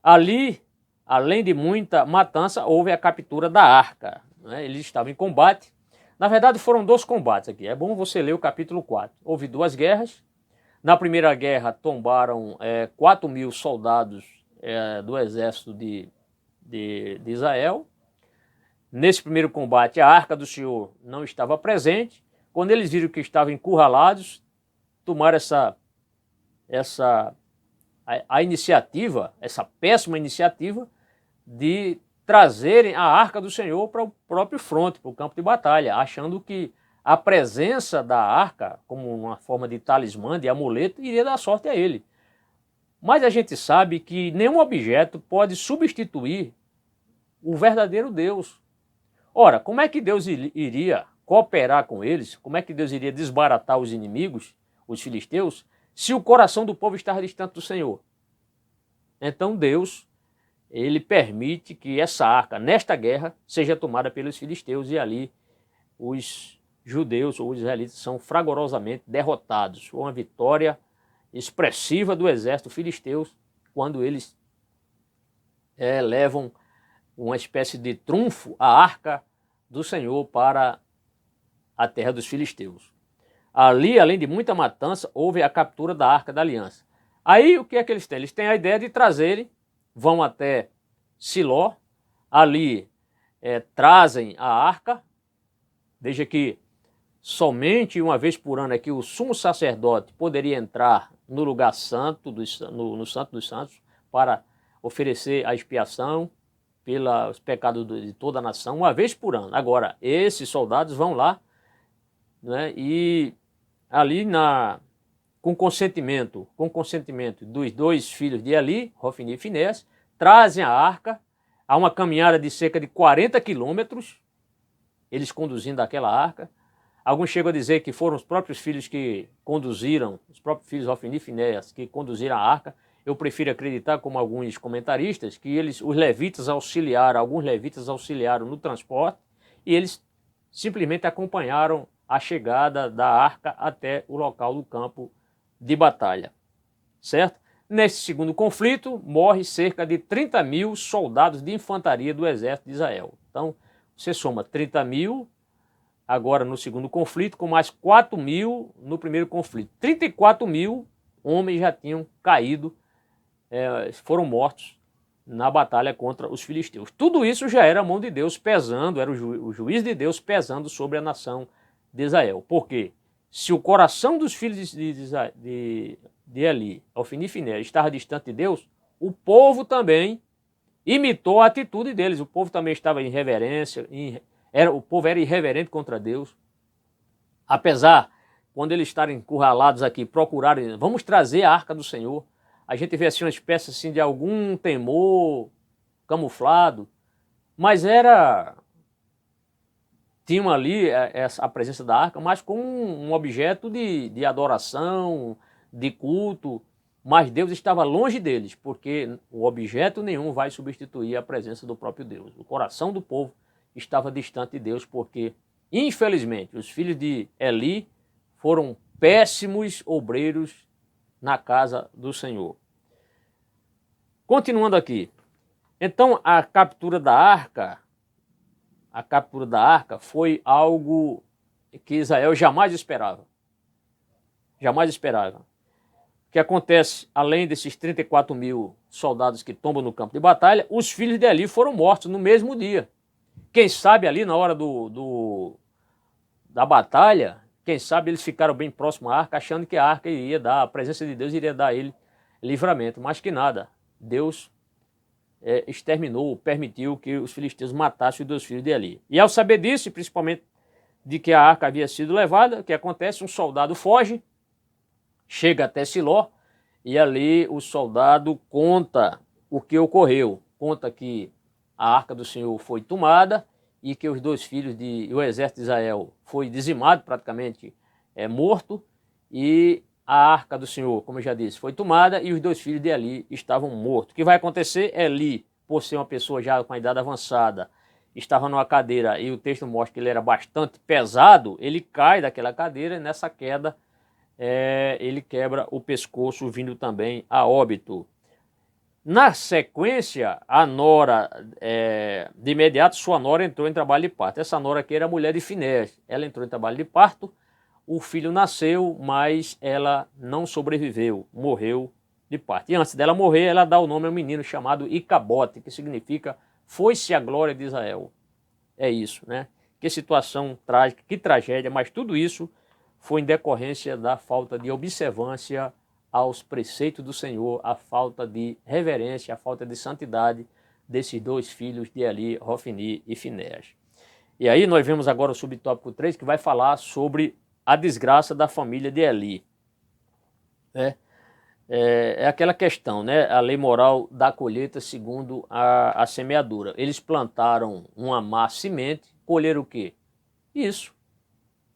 Ali, além de muita matança, houve a captura da arca, né? Eles estavam em combate. Na verdade, foram 2 combates aqui. É bom você ler o capítulo 4. Houve 2 guerras. Na primeira guerra, tombaram 4.000 soldados do exército de Israel. Nesse primeiro combate, a arca do Senhor não estava presente. Quando eles viram que estavam encurralados, tomaram a iniciativa, essa péssima iniciativa, de trazerem a arca do Senhor para o próprio fronte, para o campo de batalha, achando que a presença da arca, como uma forma de talismã, de amuleto, iria dar sorte a ele. Mas a gente sabe que nenhum objeto pode substituir o verdadeiro Deus. Ora, como é que Deus iria cooperar com eles? Como é que Deus iria desbaratar os inimigos, os filisteus, se o coração do povo estava distante do Senhor? Então Deus, ele permite que essa arca, nesta guerra, seja tomada pelos filisteus e ali os judeus ou os israelitas são fragorosamente derrotados. Uma vitória expressiva do exército filisteu quando eles levam uma espécie de trunfo a arca do Senhor para a terra dos filisteus. Ali, além de muita matança, houve a captura da Arca da Aliança. Aí o que é que eles têm? Eles têm a ideia de trazerem, vão até Siló, ali trazem a arca. Veja que somente uma vez por ano é que o sumo sacerdote poderia entrar no lugar santo, no Santo dos Santos, para oferecer a expiação pelos pecados de toda a nação, uma vez por ano. Agora, esses soldados vão lá, né, e ali com consentimento dos 2 filhos de Eli, Ofni e Finéias, trazem a arca a uma caminhada de cerca de 40 quilômetros, eles conduzindo aquela arca. Alguns chegam a dizer que foram os próprios filhos que conduziram, os próprios filhos Ofni e Finéias que conduziram a arca. Eu prefiro acreditar, como alguns comentaristas, que alguns levitas auxiliaram no transporte e eles simplesmente acompanharam a chegada da arca até o local do campo de batalha, certo? Nesse segundo conflito, morre cerca de 30 mil soldados de infantaria do exército de Israel. Então, você soma 30 mil agora no segundo conflito, com mais 4 mil no primeiro conflito. 34 mil homens já tinham caído, foram mortos na batalha contra os filisteus. Tudo isso já era a mão de Deus pesando, era o juiz de Deus pesando sobre a nação de Israel. Por quê? Se o coração dos filhos de Eli, Ofni e Finéias, estava distante de Deus, o povo também imitou a atitude deles. O povo também estava em reverência, o povo era irreverente contra Deus. Apesar, quando eles estarem encurralados aqui, procurarem, vamos trazer a arca do Senhor, a gente vê assim uma espécie assim, de algum temor camuflado, mas tinham ali a presença da arca, mas como um objeto de adoração, de culto, mas Deus estava longe deles, porque o objeto nenhum vai substituir a presença do próprio Deus. O coração do povo estava distante de Deus, porque, infelizmente, os filhos de Eli foram péssimos obreiros na casa do Senhor. Continuando aqui. Então, a captura da arca foi algo que Israel jamais esperava. Jamais esperava. O que acontece, além desses 34 mil soldados que tombam no campo de batalha, os filhos de Eli foram mortos no mesmo dia. Quem sabe ali na hora da batalha, quem sabe eles ficaram bem próximos à arca, achando que a arca iria dar, a presença de Deus iria dar a ele livramento, mas que nada. Deus exterminou, permitiu que os filisteus matassem os 2 filhos de Eli. E ao saber disso, e principalmente de que a arca havia sido levada, o que acontece? Um soldado foge, chega até Siló, e ali o soldado conta o que ocorreu. Conta que a arca do Senhor foi tomada e que os 2 filhos o exército de Israel foi dizimado, praticamente morto, e a arca do Senhor, como eu já disse, foi tomada e os 2 filhos de Eli estavam mortos. O que vai acontecer? Eli, por ser uma pessoa já com a idade avançada, estava numa cadeira e o texto mostra que ele era bastante pesado, ele cai daquela cadeira e nessa queda ele quebra o pescoço, vindo também a óbito. Na sequência, a nora, de imediato, sua nora entrou em trabalho de parto. Essa nora aqui era a mulher de Finéias. Ela entrou em trabalho de parto, o filho nasceu, mas ela não sobreviveu, morreu de parto. E antes dela morrer, ela dá o nome a um menino chamado Icabote, que significa foi-se a glória de Israel. É isso, né? Que situação trágica, que tragédia, mas tudo isso foi em decorrência da falta de observância aos preceitos do Senhor, a falta de reverência, a falta de santidade desses 2 filhos de Eli, Ofni e Finéias. E aí nós vemos agora o subtópico 3, que vai falar sobre a desgraça da família de Eli. É aquela questão, né? A lei moral da colheita segundo a semeadura. Eles plantaram uma má semente, colheram o quê? Isso,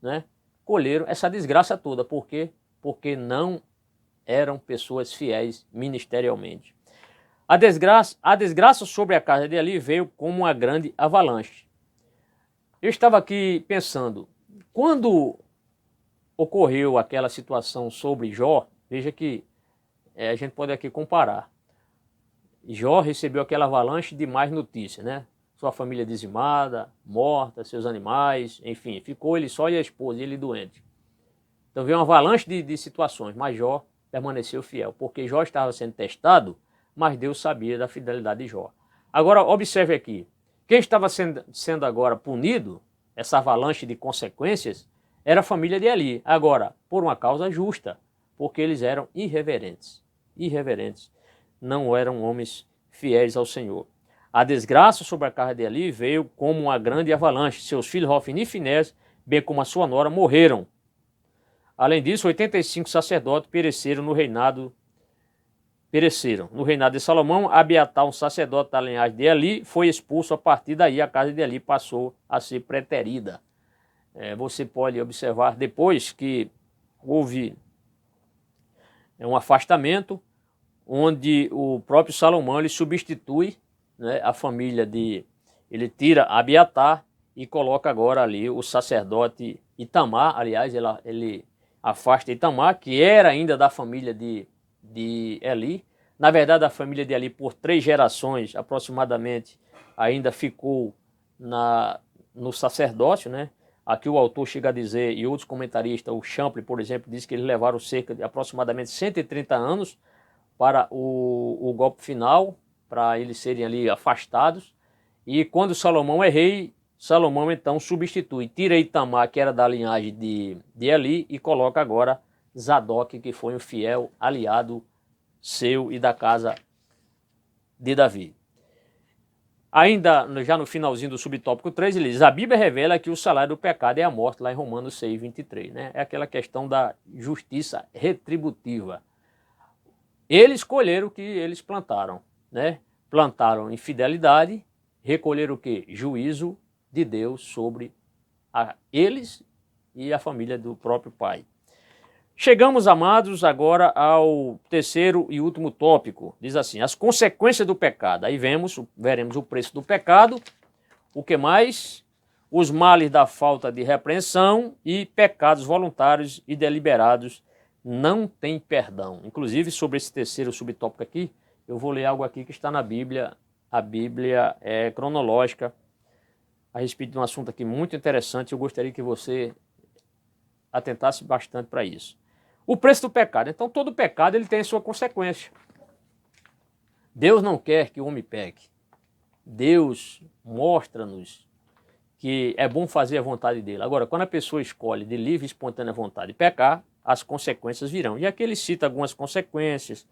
né? Colheram essa desgraça toda. Por quê? Porque não eram pessoas fiéis ministerialmente. A desgraça sobre a casa de Eli veio como uma grande avalanche. Eu estava aqui pensando, quando ocorreu aquela situação sobre Jó, veja que a gente pode aqui comparar. Jó recebeu aquela avalanche de mais notícias, né? Sua família dizimada, morta, seus animais, enfim, ficou ele só e a esposa, e ele doente. Então veio uma avalanche de situações, mas Jó permaneceu fiel, porque Jó estava sendo testado, mas Deus sabia da fidelidade de Jó. Agora, observe aqui, quem estava sendo agora punido, essa avalanche de consequências, era a família de Eli. Agora, por uma causa justa, porque eles eram irreverentes, não eram homens fiéis ao Senhor. A desgraça sobre a casa de Eli veio como uma grande avalanche. Seus filhos Ofni e Finéias, bem como a sua nora, morreram. Além disso, 85 sacerdotes pereceram no reinado de Salomão. Abiatar, um sacerdote da linhagem de Eli, foi expulso. A partir daí, a casa de Eli passou a ser preterida. Você pode observar depois que houve um afastamento, onde o próprio Salomão ele substitui, né, a família ele tira Abiatar e coloca agora ali o sacerdote Itamar. Aliás, ele afasta Itamar, que era ainda da família de de Eli. Na verdade, a família de Eli, por 3 gerações aproximadamente, ainda ficou no sacerdócio, né? Aqui o autor chega a dizer, e outros comentaristas, o Champlin, por exemplo, diz que eles levaram cerca de aproximadamente 130 anos para o golpe final, para eles serem ali afastados. E quando Salomão é rei, Salomão então substitui, tira Itamar, que era da linhagem de Eli, e coloca agora Zadok, que foi um fiel aliado seu e da casa de Davi. Ainda já no finalzinho do subtópico 3, ele diz: a Bíblia revela que o salário do pecado é a morte, lá em Romanos 6, 23. Né? É aquela questão da justiça retributiva. Eles colheram o que eles plantaram. Né? Plantaram infidelidade, recolheram o que? Juízo de Deus sobre eles e a família do próprio pai. Chegamos, amados, agora ao terceiro e último tópico. Diz assim: as consequências do pecado. Aí veremos o preço do pecado. O que mais? Os males da falta de repreensão e pecados voluntários e deliberados não têm perdão. Inclusive, sobre esse terceiro subtópico aqui, eu vou ler algo aqui que está na Bíblia. A Bíblia é cronológica a respeito de um assunto aqui muito interessante. Eu gostaria que você atentasse bastante para isso. O preço do pecado. Então, todo pecado ele tem a sua consequência. Deus não quer que o homem peque. Deus mostra-nos que é bom fazer a vontade dele. Agora, quando a pessoa escolhe de livre e espontânea vontade pecar, as consequências virão. E aqui ele cita algumas consequências,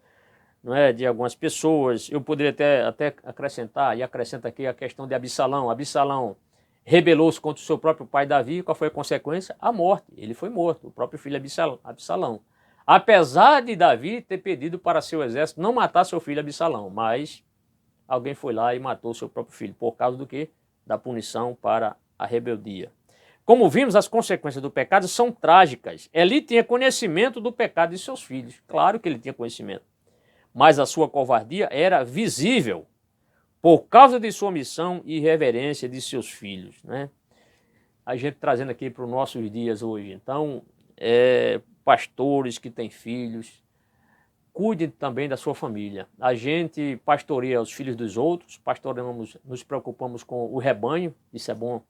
não é, de algumas pessoas. Eu poderia até acrescentar, e acrescenta aqui a questão de Absalão. Absalão rebelou-se contra o seu próprio pai Davi. Qual foi a consequência? A morte. Ele foi morto, o próprio filho Absalão. Apesar de Davi ter pedido para seu exército não matar seu filho Absalão, mas alguém foi lá e matou seu próprio filho. Por causa do quê? Da punição para a rebeldia. Como vimos, as consequências do pecado são trágicas. Eli tinha conhecimento do pecado de seus filhos. Claro que ele tinha conhecimento. Mas a sua covardia era visível por causa de sua omissão e irreverência de seus filhos. Né? A gente trazendo aqui para os nossos dias hoje. Então, pastores que têm filhos, cuide também da sua família. A gente pastoreia os filhos dos outros, pastoreamos, nos preocupamos com o rebanho, isso é bom,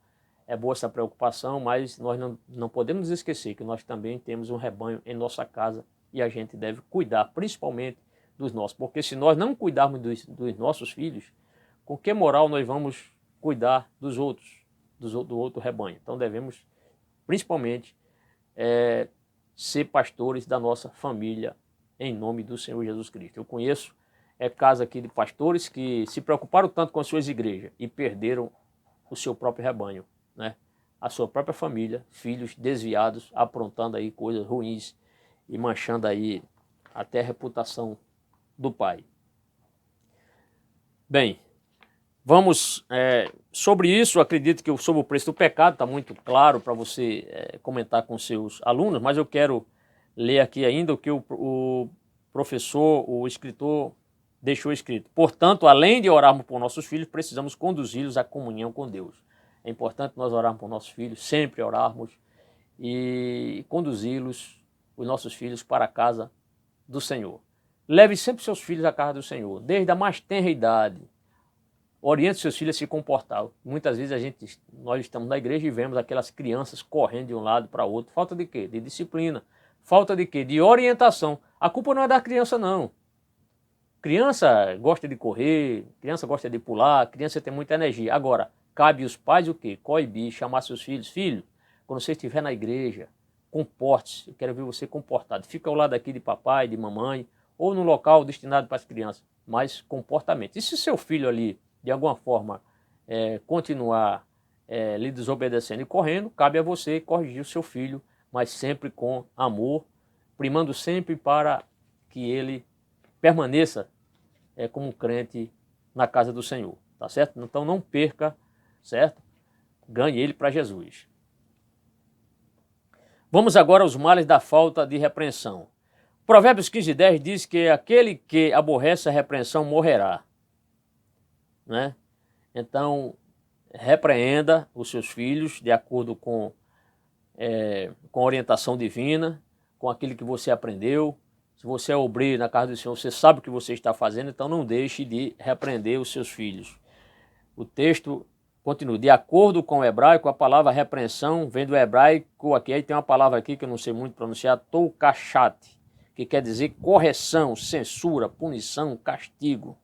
é boa essa preocupação, mas nós não podemos esquecer que nós também temos um rebanho em nossa casa e a gente deve cuidar principalmente dos nossos, porque se nós não cuidarmos dos nossos filhos, com que moral nós vamos cuidar dos outros, do outro rebanho? Então devemos principalmente ser pastores da nossa família, em nome do Senhor Jesus Cristo. Eu conheço casos aqui de pastores que se preocuparam tanto com as suas igrejas e perderam o seu próprio rebanho, né? A sua própria família, filhos desviados, aprontando aí coisas ruins e manchando aí até a reputação do pai. Bem, vamos sobre isso. Acredito que sobre o preço do pecado está muito claro para você comentar com seus alunos, mas eu quero ler aqui ainda o que o professor, o escritor, deixou escrito. Portanto, além de orarmos por nossos filhos, precisamos conduzi-los à comunhão com Deus. É importante nós orarmos por nossos filhos, sempre orarmos e conduzi-los, os nossos filhos, para a casa do Senhor. Leve sempre seus filhos à casa do Senhor, desde a mais tenra idade. Oriente seus filhos a se comportar. Muitas vezes nós estamos na igreja e vemos aquelas crianças correndo de um lado para o outro. Falta de quê? De disciplina. Falta de quê? De orientação. A culpa não é da criança, não. Criança gosta de correr, criança gosta de pular, criança tem muita energia. Agora, cabe aos pais o quê? Coibir, chamar seus filhos. Filho, quando você estiver na igreja, comporte-se. Eu quero ver você comportado. Fica ao lado aqui de papai, de mamãe, ou no local destinado para as crianças. Mas comportamento. E se seu filho ali, de alguma forma, continuar lhe desobedecendo e correndo, cabe a você corrigir o seu filho, mas sempre com amor, primando sempre para que ele permaneça como um crente na casa do Senhor, tá certo? Então não perca, certo? Ganhe ele para Jesus. Vamos agora aos males da falta de repreensão. Provérbios 15:10 diz que aquele que aborrece a repreensão morrerá, né? Então, repreenda os seus filhos de acordo com a orientação divina, com aquilo que você aprendeu, Se você é obreiro na casa do Senhor, você sabe o que você está fazendo, então não deixe de repreender os seus filhos. O texto continua, de acordo com o hebraico, a palavra repreensão vem do hebraico, aqui aí tem uma palavra aqui que eu não sei muito pronunciar, toucachat, que quer dizer correção, censura, punição, castigo.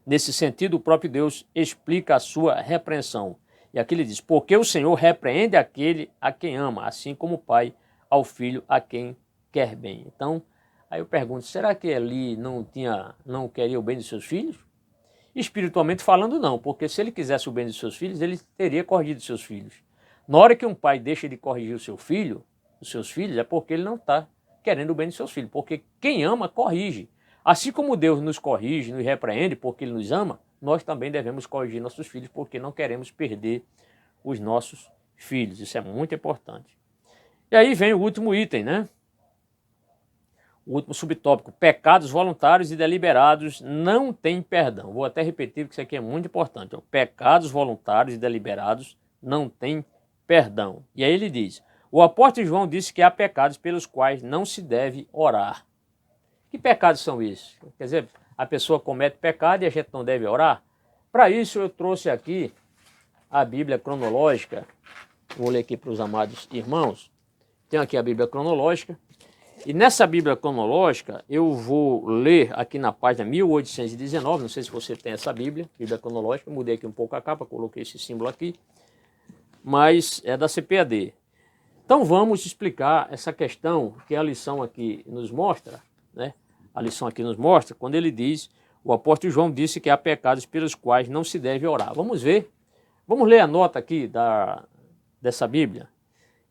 Nesse sentido, o próprio Deus explica a sua repreensão. E aqui ele diz, porque o Senhor repreende aquele a quem ama, assim como o pai ao filho a quem quer bem. Então, aí eu pergunto, será que Eli não queria o bem de seus filhos? Espiritualmente falando, não, porque se ele quisesse o bem de seus filhos, ele teria corrigido seus filhos. Na hora que um pai deixa de corrigir o seu filho, os seus filhos, é porque ele não está querendo o bem de seus filhos, porque quem ama, corrige. Assim como Deus nos corrige, nos repreende, porque Ele nos ama, nós também devemos corrigir nossos filhos, porque não queremos perder os nossos filhos. Isso é muito importante. E aí vem o último item, né? O último subtópico, pecados voluntários e deliberados não têm perdão. Vou até repetir, porque isso aqui é muito importante. Pecados voluntários e deliberados não têm perdão. E aí ele diz, o apóstolo João disse que há pecados pelos quais não se deve orar. Que pecados são esses? Quer dizer, a pessoa comete pecado e a gente não deve orar? Para isso eu trouxe aqui a Bíblia cronológica. Vou ler aqui para os amados irmãos. Tenho aqui a Bíblia cronológica. E nessa Bíblia cronológica, eu vou ler aqui na página 1819, não sei se você tem essa Bíblia cronológica, eu mudei aqui um pouco a capa, coloquei esse símbolo aqui, mas é da CPAD. Então vamos explicar essa questão que a lição aqui nos mostra, né? A lição aqui nos mostra, quando ele diz, o apóstolo João disse que há pecados pelos quais não se deve orar. Vamos ver, vamos ler a nota aqui dessa Bíblia.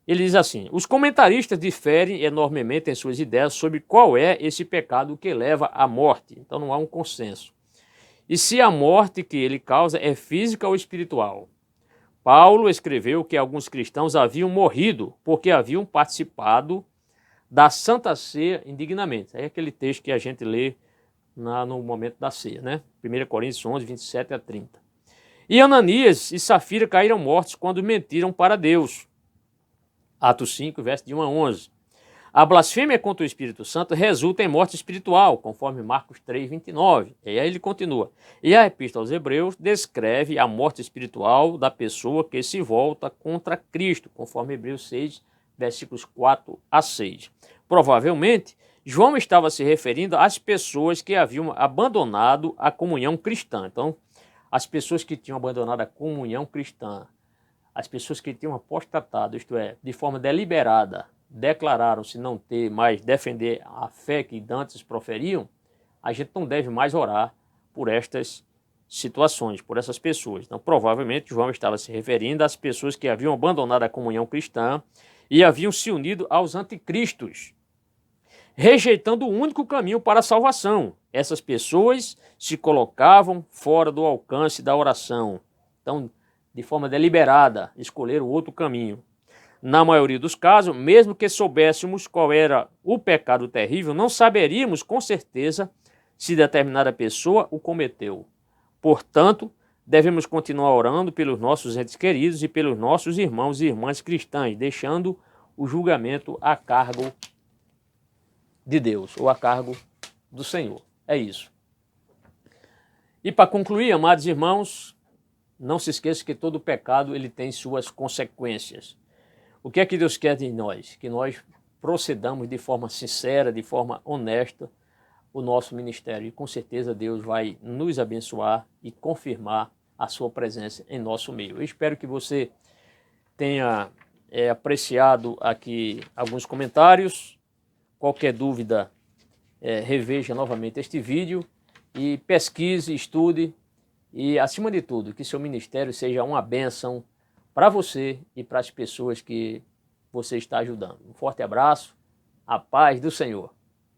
Ele diz assim, os comentaristas diferem enormemente em suas ideias sobre qual é esse pecado que leva à morte. Então não há um consenso. E se a morte que ele causa é física ou espiritual. Paulo escreveu que alguns cristãos haviam morrido porque haviam participado da Santa Ceia indignamente. É aquele texto que a gente lê no momento da ceia, né? 1 Coríntios 11, 27 a 30. E Ananias e Safira caíram mortos quando mentiram para Deus. Atos 5, verso de 1 a 11. A blasfêmia contra o Espírito Santo resulta em morte espiritual, conforme Marcos 3, 29. E aí ele continua. E a Epístola aos Hebreus descreve a morte espiritual da pessoa que se volta contra Cristo, conforme Hebreus 6, versículos 4 a 6. Provavelmente, João estava se referindo às pessoas que haviam abandonado a comunhão cristã. Então, as pessoas que tinham abandonado a comunhão cristã, as pessoas que tinham apostatado, isto é, de forma deliberada, declararam-se não ter mais, defender a fé que dantes proferiam, a gente não deve mais orar por estas situações, por essas pessoas. Então, provavelmente, João estava se referindo às pessoas que haviam abandonado a comunhão cristã e haviam se unido aos anticristos, rejeitando o único caminho para a salvação. Essas pessoas se colocavam fora do alcance da oração. Então, de forma deliberada, escolheram outro caminho. Na maioria dos casos, mesmo que soubéssemos qual era o pecado terrível, não saberíamos com certeza se determinada pessoa o cometeu. Portanto, devemos continuar orando pelos nossos entes queridos e pelos nossos irmãos e irmãs cristãs, deixando o julgamento a cargo de Deus, ou a cargo do Senhor. É isso. E para concluir, amados irmãos, não se esqueça que todo pecado ele tem suas consequências. O que é que Deus quer de nós? Que nós procedamos de forma sincera, de forma honesta, o nosso ministério. E com certeza Deus vai nos abençoar e confirmar a sua presença em nosso meio. Eu espero que você tenha apreciado aqui alguns comentários. Qualquer dúvida, reveja novamente este vídeo e pesquise, estude e, acima de tudo, que seu ministério seja uma bênção para você e para as pessoas que você está ajudando. Um forte abraço, a paz do Senhor.